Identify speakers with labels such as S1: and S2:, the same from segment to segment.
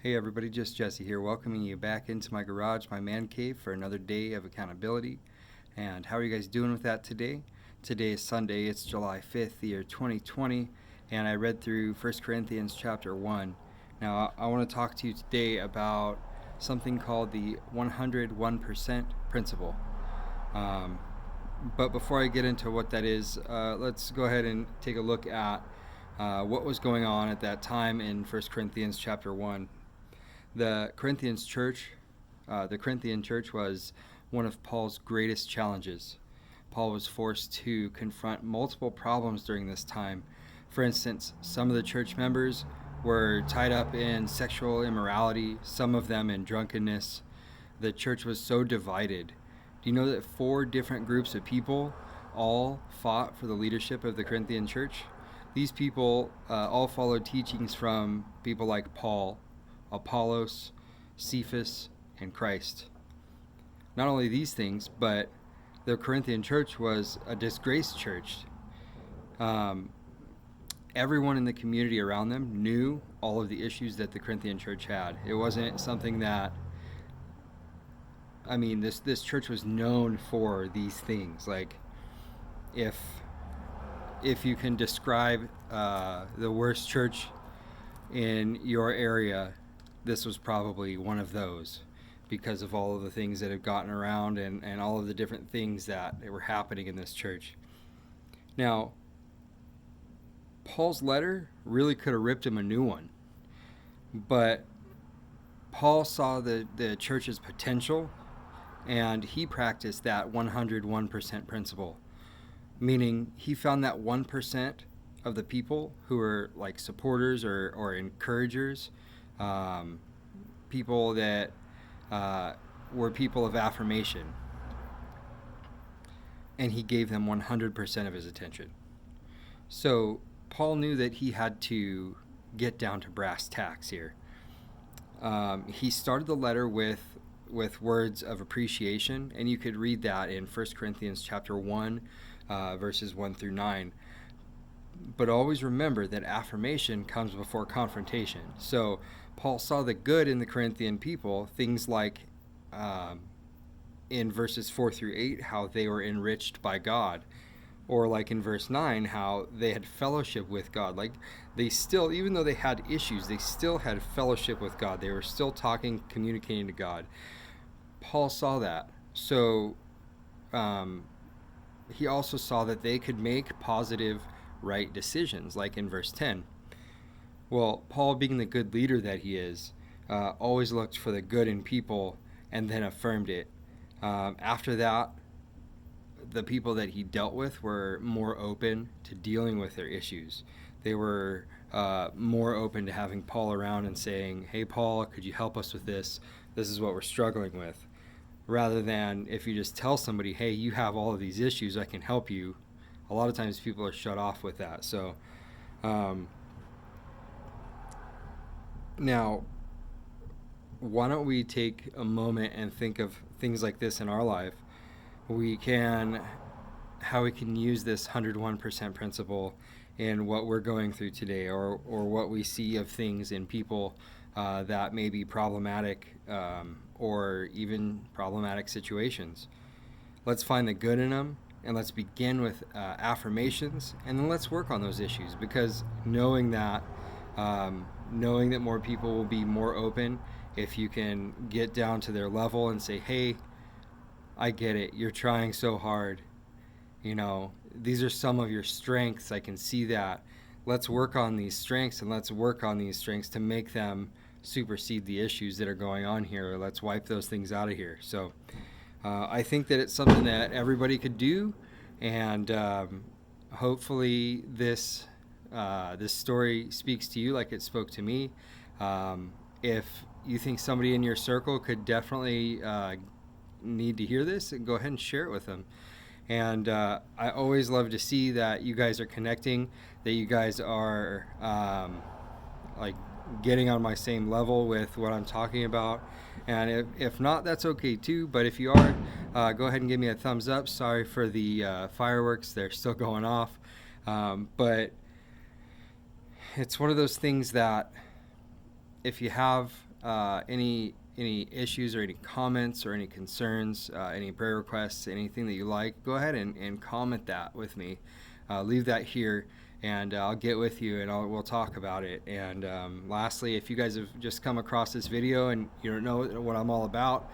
S1: Hey everybody, just Jesse here, welcoming you back into my garage, my man cave, for another day of accountability. And how are you guys doing with that today? Today is Sunday, it's July 5th, the year 2020, and I read through 1 Corinthians chapter 1. Now, I want to talk to you today about something called the 101% principle. But before I get into what that is, let's go ahead and take a look at what was going on at that time in 1 Corinthians chapter 1. The Corinthian church was one of Paul's greatest challenges. Paul was forced to confront multiple problems during this time. For instance, some of the church members were tied up in sexual immorality, some of them in drunkenness. The church was so divided. Do you know that 4 different groups of people all fought for the leadership of the Corinthian church? These people all followed teachings from people like Paul, Apollos, Cephas, and Christ. Not only these things, but the Corinthian church was a disgraced church. Everyone in the community around them knew all of the issues that the Corinthian church had. It wasn't something that, this church was known for these things. Like, if you can describe the worst church in your area, this was probably one of those, because of all of the things that have gotten around and all of the different things that were happening in this church. Now, Paul's letter really could have ripped him a new one, but Paul saw the church's potential, and he practiced that 101% principle, meaning he found that 1% of the people who were like supporters or encouragers, people that were people of affirmation, and he gave them 100% of his attention. So Paul knew that he had to get down to brass tacks here. He started the letter with words of appreciation, and you could read that in 1 Corinthians chapter 1, verses 1 through 9. But always remember that affirmation comes before confrontation. So Paul saw the good in the Corinthian people, things like in verses 4 through 8, how they were enriched by God. Or like in verse 9, how they had fellowship with God. Like, they still, even though they had issues, they still had fellowship with God. They were still talking, communicating to God. Paul saw that. So he also saw that they could make positive, right decisions, like in verse 10. Well, Paul, being the good leader that he is, always looked for the good in people and then affirmed it. After that, the people that he dealt with were more open to dealing with their issues. They were more open to having Paul around and saying, "Hey, Paul, could you help us with this? This is what we're struggling with." Rather than if you just tell somebody, "Hey, you have all of these issues, I can help you." A lot of times people are shut off with that. So now, why don't we take a moment and think of things like this in our life? How we can use this 101% principle in what we're going through today, or what we see of things in people that may be problematic, or even problematic situations. Let's find the good in them, and let's begin with affirmations, and then let's work on those issues, because knowing that more people will be more open if you can get down to their level and say, "Hey, I get it. You're trying so hard. These are some of your strengths. I can see that. Let's work on these strengths, and let's work on these strengths to make them supersede the issues that are going on here. Let's wipe those things out of here." So I think that it's something that everybody could do, and hopefully this story speaks to you like it spoke to me. If you think somebody in your circle could definitely need to hear this, and go ahead and share it with them. And I always love to see that you guys are connecting, that you guys are getting on my same level with what I'm talking about. And if not, that's okay too. But if you are, go ahead and give me a thumbs up. Sorry for the fireworks, they're still going off. But it's one of those things that if you have any issues or any comments or any concerns, any prayer requests, anything that you like, go ahead and comment that with me. Leave that here, and I'll get with you and we'll talk about it. And lastly, if you guys have just come across this video and you don't know what I'm all about,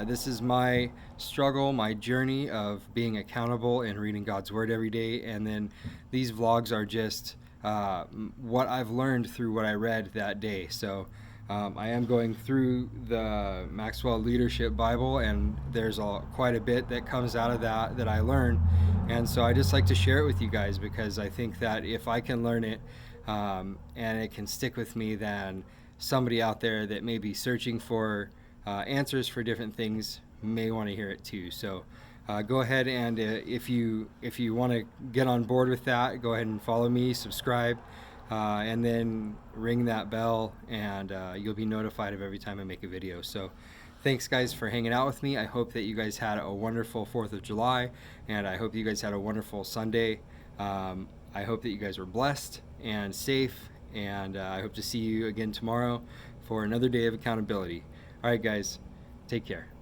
S1: this is my struggle, my journey of being accountable and reading God's Word every day. And then these vlogs are just what I've learned through what I read that day. So I am going through the Maxwell Leadership Bible, and there's quite a bit that comes out of that I learn. And so I just like to share it with you guys, because I think that if I can learn it and it can stick with me, then somebody out there that may be searching for answers for different things may want to hear it too. So go ahead and if you want to get on board with that, go ahead and follow me, subscribe, and then ring that bell, and you'll be notified of every time I make a video. So thanks guys for hanging out with me. I hope that you guys had a wonderful 4th of July, and I hope you guys had a wonderful Sunday. I hope that you guys were blessed and safe, and I hope to see you again tomorrow for another day of accountability. All right guys, take care.